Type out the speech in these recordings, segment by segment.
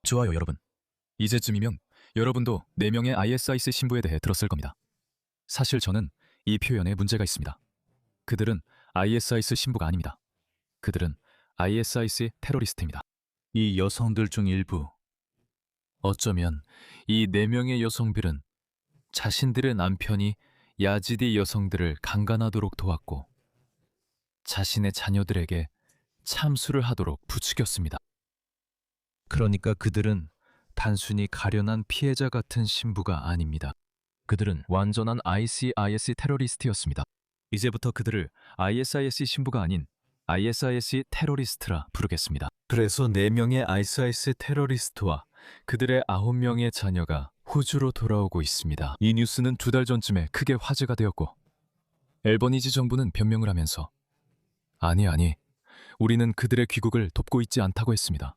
좋아요, 여러분. 이제쯤이면 여러분도 4명의 ISIS 신부에 대해 들었을 겁니다. 사실 저는 이 표현에 문제가 있습니다. 그들은 ISIS 신부가 아닙니다. 그들은 ISIS 테러리스트입니다. 이 여성들 중 일부, 어쩌면 이 4명의 여성들은 자신들의 남편이 야지디 여성들을 강간하도록 도왔고 자신의 자녀들에게 참수를 하도록 부추겼습니다. 그러니까 그들은 단순히 가련한 피해자 같은 신부가 아닙니다. 그들은 완전한 ICIS 테러리스트였습니다. 이제부터 그들을 ISIS 신부가 아닌 ISIS 테러리스트라 부르겠습니다. 그래서 4명의 ISIS 테러리스트와 그들의 9명의 자녀가 호주로 돌아오고 있습니다. 이 뉴스는 2달 전쯤에 크게 화제가 되었고 앨버니지 정부는 변명을 하면서 아니, 우리는 그들의 귀국을 돕고 있지 않다고 했습니다.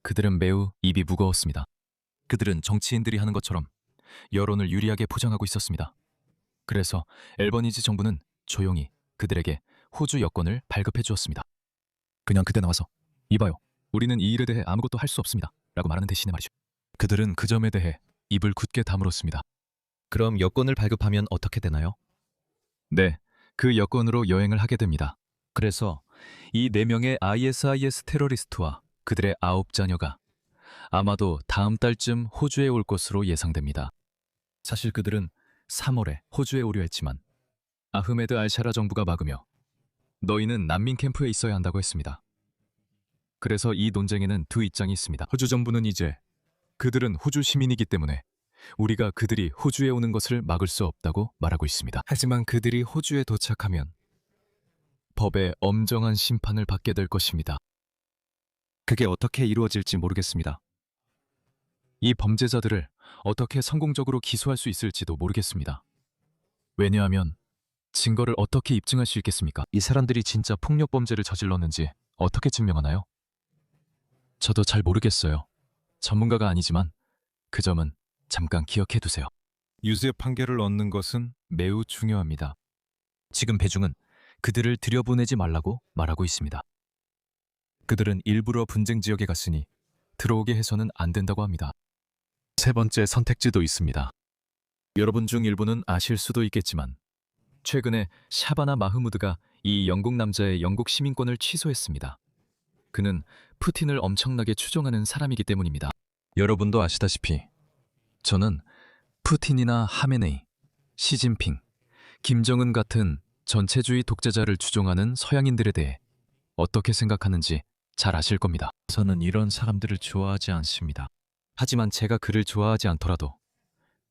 그들은 매우 입이 무거웠습니다. 그들은 정치인들이 하는 것처럼 여론을 유리하게 포장하고 있었습니다. 그래서 앨버니지 정부는 조용히 그들에게 호주 여권을 발급해 주었습니다. 그냥 그때 나와서 이봐요, 우리는 이 일에 대해 아무것도 할 수 없습니다 라고 말하는 대신에 말이죠. 그들은 그 점에 대해 입을 굳게 다물었습니다. 그럼 여권을 발급하면 어떻게 되나요? 네, 그 여권으로 여행을 하게 됩니다. 그래서 이 4명의 ISIS 테러리스트와 그들의 9자녀가 아마도 다음 달쯤 호주에 올 것으로 예상됩니다. 사실 그들은 3월에 호주에 오려 했지만 아흐메드 알샤라 정부가 막으며 너희는 난민 캠프에 있어야 한다고 했습니다. 그래서 이 논쟁에는 두 입장이 있습니다. 호주 정부는 이제 그들은 호주 시민이기 때문에 우리가 그들이 호주에 오는 것을 막을 수 없다고 말하고 있습니다. 하지만 그들이 호주에 도착하면 법의 엄정한 심판을 받게 될 것입니다. 그게 어떻게 이루어질지 모르겠습니다. 이 범죄자들을 어떻게 성공적으로 기소할 수 있을지도 모르겠습니다. 왜냐하면 증거를 어떻게 입증할 수 있겠습니까? 이 사람들이 진짜 폭력 범죄를 저질렀는지 어떻게 증명하나요? 저도 잘 모르겠어요. 전문가가 아니지만 그 점은 잠깐 기억해 두세요. 유죄 판결을 얻는 것은 매우 중요합니다. 지금 배중은 그들을 들여보내지 말라고 말하고 있습니다. 그들은 일부러 분쟁 지역에 갔으니 들어오게 해서는 안 된다고 합니다. 세 번째 선택지도 있습니다. 여러분 중 일부는 아실 수도 있겠지만 최근에 샤바나 마흐무드가 이 영국 남자의 영국 시민권을 취소했습니다. 그는 푸틴을 엄청나게 추종하는 사람이기 때문입니다. 여러분도 아시다시피 저는 푸틴이나 하메네이, 시진핑, 김정은 같은 전체주의 독재자를 추종하는 서양인들에 대해 어떻게 생각하는지 잘 아실 겁니다. 저는 이런 사람들을 좋아하지 않습니다. 하지만 제가 그를 좋아하지 않더라도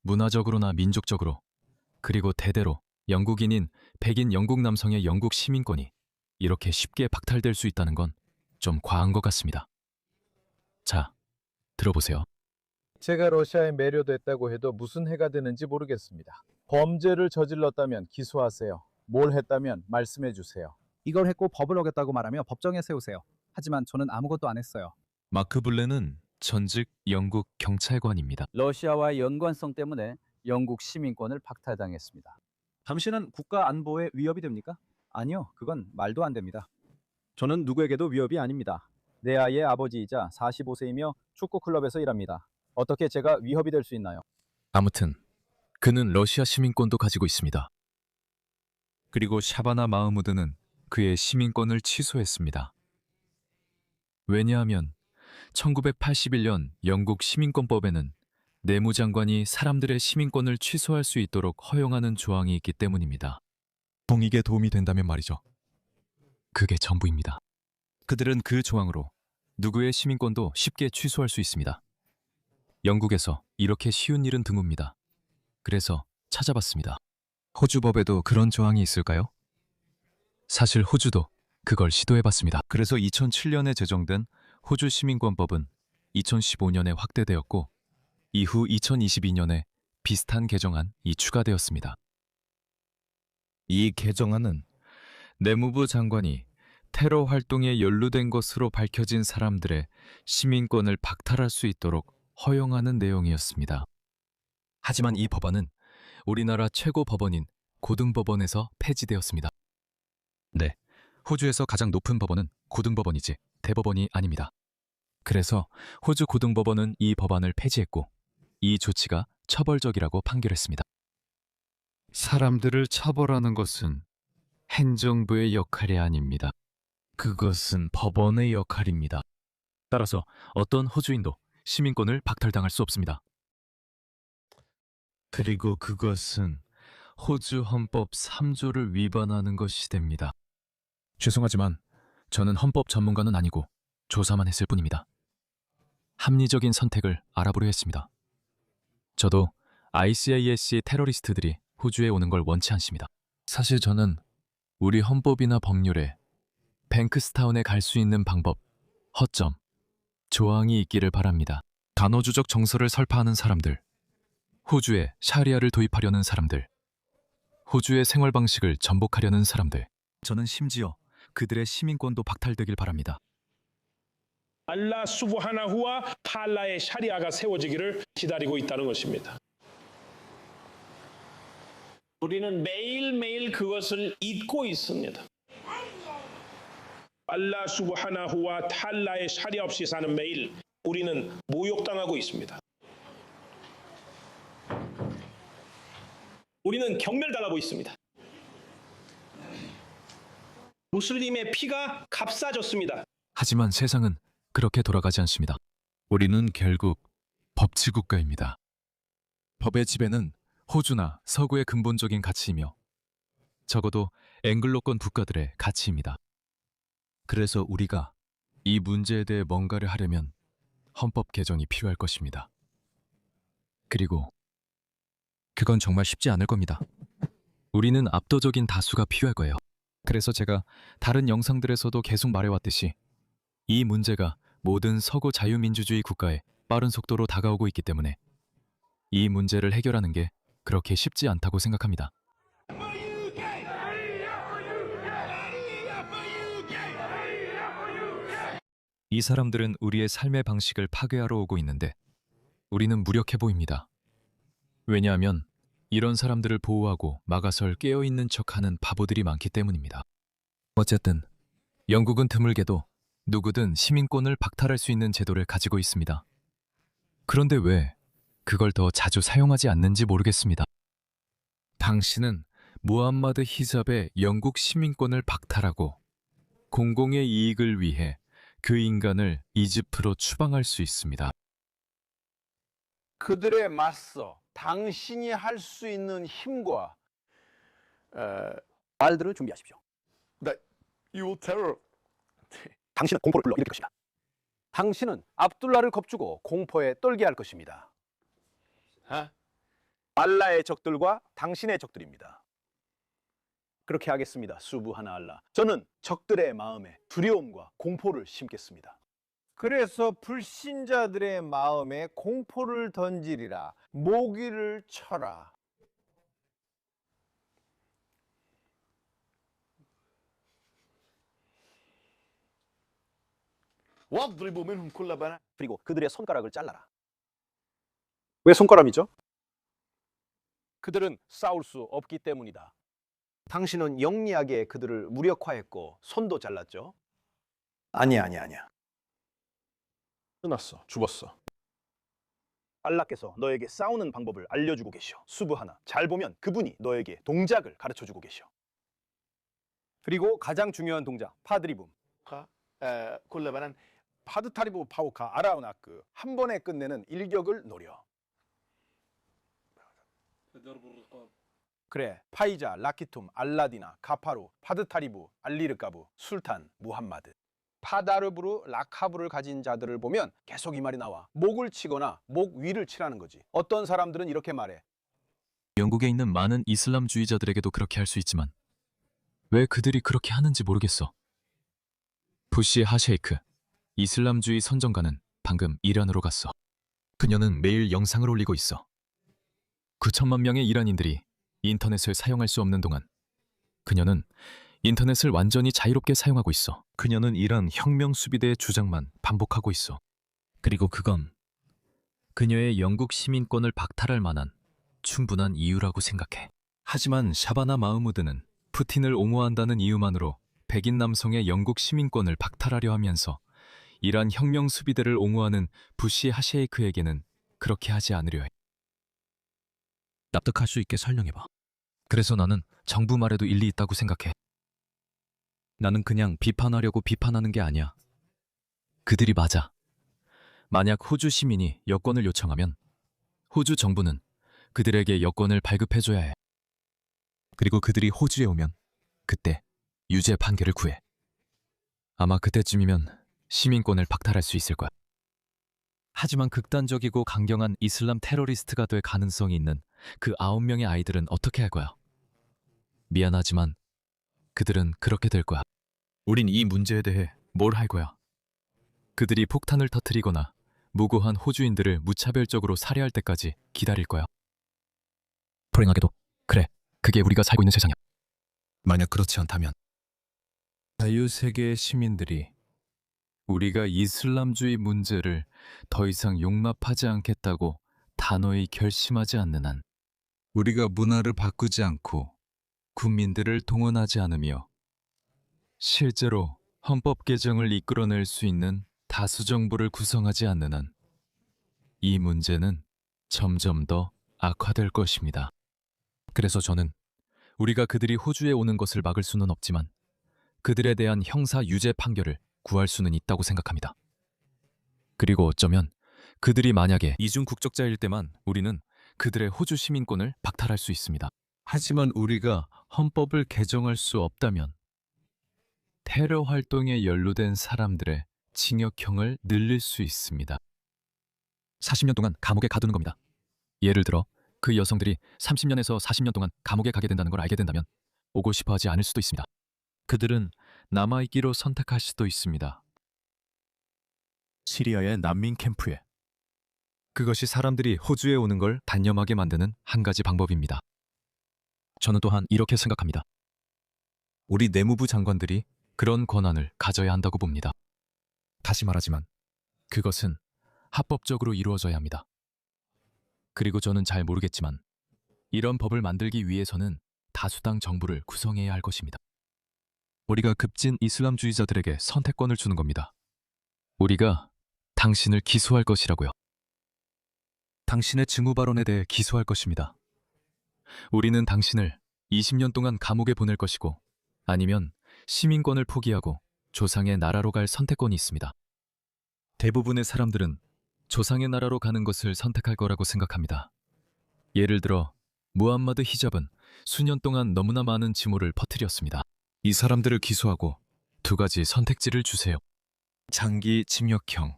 문화적으로나 민족적으로 그리고 대대로 영국인인 백인 영국 남성의 영국 시민권이 이렇게 쉽게 박탈될 수 있다는 건 좀 과한 것 같습니다. 자, 들어보세요. 제가 러시아에 매료됐다고 해도 무슨 해가 되는지 모르겠습니다. 범죄를 저질렀다면 기소하세요. 뭘 했다면 말씀해 주세요. 이걸 했고 법을 어겼다고 말하며 법정에 세우세요. 하지만 저는 아무것도 안 했어요. 마크 블레는 전직 영국 경찰관입니다. 러시아와의 연관성 때문에 영국 시민권을 박탈당했습니다. 당신은 국가 안보에 위협이 됩니까? 아니요, 그건 말도 안 됩니다. 저는 누구에게도 위협이 아닙니다. 내 아이의 아버지이자 45세이며 축구 클럽에서 일합니다. 어떻게 제가 위협이 될 수 있나요? 아무튼 그는 러시아 시민권도 가지고 있습니다. 그리고 샤바나 마흐무드는 그의 시민권을 취소했습니다. 왜냐하면 1981년 영국 시민권법에는 내무장관이 사람들의 시민권을 취소할 수 있도록 허용하는 조항이 있기 때문입니다. 동익에 도움이 된다면 말이죠. 그게 전부입니다. 그들은 그 조항으로 누구의 시민권도 쉽게 취소할 수 있습니다. 영국에서 이렇게 쉬운 일은 드뭅니다. 그래서 찾아봤습니다. 호주법에도 그런 조항이 있을까요? 사실 호주도 그걸 시도해봤습니다. 그래서 2007년에 제정된 호주 시민권법은 2015년에 확대되었고 이후 2022년에 비슷한 개정안이 추가되었습니다. 이 개정안은 내무부 장관이 테러 활동에 연루된 것으로 밝혀진 사람들의 시민권을 박탈할 수 있도록 허용하는 내용이었습니다. 하지만 이 법안은 우리나라 최고 법원인 고등법원에서 폐지되었습니다. 네, 호주에서 가장 높은 법원은 고등법원이지 대법원이 아닙니다. 그래서 호주 고등법원은 이 법안을 폐지했고 이 조치가 처벌적이라고 판결했습니다. 사람들을 처벌하는 것은 행정부의 역할이 아닙니다. 그것은 법원의 역할입니다. 따라서 어떤 호주인도 시민권을 박탈당할 수 없습니다. 그리고 그것은 호주 헌법 3조를 위반하는 것이 됩니다. 죄송하지만 저는 헌법 전문가는 아니고 조사만 했을 뿐입니다. 합리적인 선택을 알아보려 했습니다. 저도 ICIS의 테러리스트들이 호주에 오는 걸 원치 않습니다. 사실 저는 우리 헌법이나 법률에 뱅크스타운에 갈 수 있는 방법, 허점, 조항이 있기를 바랍니다. 단어주적 정서를 설파하는 사람들, 호주에 샤리아를 도입하려는 사람들, 호주의 생활 방식을 전복하려는 사람들, 저는 심지어 그들의 시민권도 박탈되길 바랍니다. 알라 수브하나후와 탈라의 샤리아가 세워지기를 기다리고 있다는 것입니다. 우리는 매일매일 그것을 잊고 있습니다. 알라 수브하나후와 탈라의 샤리아 없이 사는 매일 우리는 모욕당하고 있습니다. 우리는 경멸당하고 있습니다. 무슬림의 피가 값싸졌습니다. 하지만 세상은 그렇게 돌아가지 않습니다. 우리는 결국 법치국가입니다. 법의 지배는 호주나 서구의 근본적인 가치이며 적어도 앵글로권 국가들의 가치입니다. 그래서 우리가 이 문제에 대해 뭔가를 하려면 헌법 개정이 필요할 것입니다. 그리고 그건 정말 쉽지 않을 겁니다. 우리는 압도적인 다수가 필요할 거예요. 그래서 제가 다른 영상들에서도 계속 말해왔듯이 이 문제가 모든 서구 자유민주주의 국가에 빠른 속도로 다가오고 있기 때문에 이 문제를 해결하는 게 그렇게 쉽지 않다고 생각합니다. 이 사람들은 우리의 삶의 방식을 파괴하러 오고 있는데 우리는 무력해 보입니다. 왜냐하면 이런 사람들을 보호하고 막아설 깨어있는 척하는 바보들이 많기 때문입니다. 어쨌든 영국은 드물게도 누구든 시민권을 박탈할 수 있는 제도를 가지고 있습니다. 그런데 왜 그걸 더 자주 사용하지 않는지 모르겠습니다. 당신은 무함마드 히잡의 영국 시민권을 박탈하고 공공의 이익을 위해 그 인간을 이집트로 추방할 수 있습니다. 그들에 맞서 당신이 할 수 있는 힘과 말들을 준비하십시오. you will terror. 당신은 공포를 불러일으킬 것이다. 당신은 압둘라를 겁주고 공포에 떨게 할 것입니다. 알라의 적들과 당신의 적들입니다. 그렇게 하겠습니다. 수브하나 알라. 저는 적들의 마음에 두려움과 공포를 심겠습니다. 그래서 불신자들의 마음에 공포를 던지리라. 모기를 쳐라. 그리고 그들의 손가락을 잘라라. 왜 손가락이죠? 그들은 싸울 수 없기 때문이다. 당신은 영리하게 그들을 무력화했고 손도 잘랐죠? 아니야. 끝났어. 죽었어. 알라께서 너에게 싸우는 방법을 알려주고 계셔. 수브하나. 잘 보면 그분이 너에게 동작을 가르쳐주고 계셔. 그리고 가장 중요한 동작, 파드리붐. 파드타리부 파우카 아라우나크. 한 번에 끝내는 일격을 노려. 그래, 파이자, 라키툼, 알라디나, 가파루, 파드타리부, 알리르까부, 술탄, 무함마드. 파다르부르, 라카부를 가진 자들을 보면 계속 이 말이 나와. 목을 치거나 목 위를 치라는 거지. 어떤 사람들은 이렇게 말해. 영국에 있는 많은 이슬람주의자들에게도 그렇게 할 수 있지만 왜 그들이 그렇게 하는지 모르겠어. 부시 하셰이크, 이슬람주의 선정가는 방금 이란으로 갔어. 그녀는 매일 영상을 올리고 있어. 9천만 명의 이란인들이 인터넷을 사용할 수 없는 동안 그녀는 인터넷을 완전히 자유롭게 사용하고 있어. 그녀는 이란 혁명 수비대의 주장만 반복하고 있어. 그리고 그건 그녀의 영국 시민권을 박탈할 만한 충분한 이유라고 생각해. 하지만 샤바나 마흐무드는 푸틴을 옹호한다는 이유만으로 백인 남성의 영국 시민권을 박탈하려 하면서 이란 혁명 수비대를 옹호하는 부시 하셰이크에게는 그렇게 하지 않으려 해. 납득할 수 있게 설명해봐. 그래서 나는 정부 말에도 일리 있다고 생각해. 나는 그냥 비판하려고 비판하는 게 아니야. 그들이 맞아. 만약 호주 시민이 여권을 요청하면 호주 정부는 그들에게 여권을 발급해줘야 해. 그리고 그들이 호주에 오면 그때 유죄 판결을 구해. 아마 그때쯤이면 시민권을 박탈할 수 있을 거야. 하지만 극단적이고 강경한 이슬람 테러리스트가 될 가능성이 있는 그 9명의 아이들은 어떻게 할 거야? 미안하지만 그들은 그렇게 될 거야. 우린 이 문제에 대해 뭘 할 거야? 그들이 폭탄을 터뜨리거나 무고한 호주인들을 무차별적으로 살해할 때까지 기다릴 거야. 불행하게도 그래, 그게 우리가 살고 있는 세상이야. 만약 그렇지 않다면 자유세계의 시민들이 우리가 이슬람주의 문제를 더 이상 용납하지 않겠다고 단호히 결심하지 않는 한 우리가 문화를 바꾸지 않고 국민들을 동원하지 않으며 실제로 헌법 개정을 이끌어낼 수 있는 다수 정부를 구성하지 않는 한 이 문제는 점점 더 악화될 것입니다. 그래서 저는 우리가 그들이 호주에 오는 것을 막을 수는 없지만 그들에 대한 형사 유죄 판결을 구할 수는 있다고 생각합니다. 그리고 어쩌면 그들이 만약에 이중 국적자일 때만 우리는 그들의 호주 시민권을 박탈할 수 있습니다. 하지만 우리가 헌법을 개정할 수 없다면 테러 활동에 연루된 사람들의 징역형을 늘릴 수 있습니다. 40년 동안 감옥에 가두는 겁니다. 예를 들어 그 여성들이 30년에서 40년 동안 감옥에 가게 된다는 걸 알게 된다면 오고 싶어 하지 않을 수도 있습니다. 그들은 남아있기로 선택할 수도 있습니다. 시리아의 난민 캠프에. 그것이 사람들이 호주에 오는 걸 단념하게 만드는 한 가지 방법입니다. 저는 또한 이렇게 생각합니다. 우리 내무부 장관들이 그런 권한을 가져야 한다고 봅니다. 다시 말하지만 그것은 합법적으로 이루어져야 합니다. 그리고 저는 잘 모르겠지만 이런 법을 만들기 위해서는 다수당 정부를 구성해야 할 것입니다. 우리가 급진 이슬람주의자들에게 선택권을 주는 겁니다. 우리가 당신을 기소할 것이라고요. 당신의 증오 발언에 대해 기소할 것입니다. 우리는 당신을 20년 동안 감옥에 보낼 것이고 아니면 시민권을 포기하고 조상의 나라로 갈 선택권이 있습니다. 대부분의 사람들은 조상의 나라로 가는 것을 선택할 거라고 생각합니다. 예를 들어 무함마드 히잡은 수년 동안 너무나 많은 징후를 퍼뜨렸습니다. 이 사람들을 기소하고 두 가지 선택지를 주세요. 장기 징역형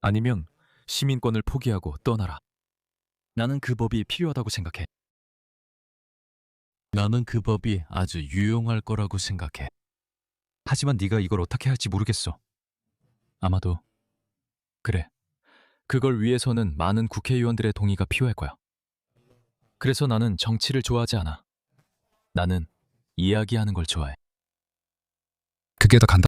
아니면 시민권을 포기하고 떠나라. 나는 그 법이 필요하다고 생각해. 나는 그 법이 아주 유용할 거라고 생각해. 하지만 네가 이걸 어떻게 할지 모르겠어. 아마도 그래. 그걸 위해서는 많은 국회의원들의 동의가 필요할 거야. 그래서 나는 정치를 좋아하지 않아. 나는 이야기하는 걸 좋아해. 그게 더 간단.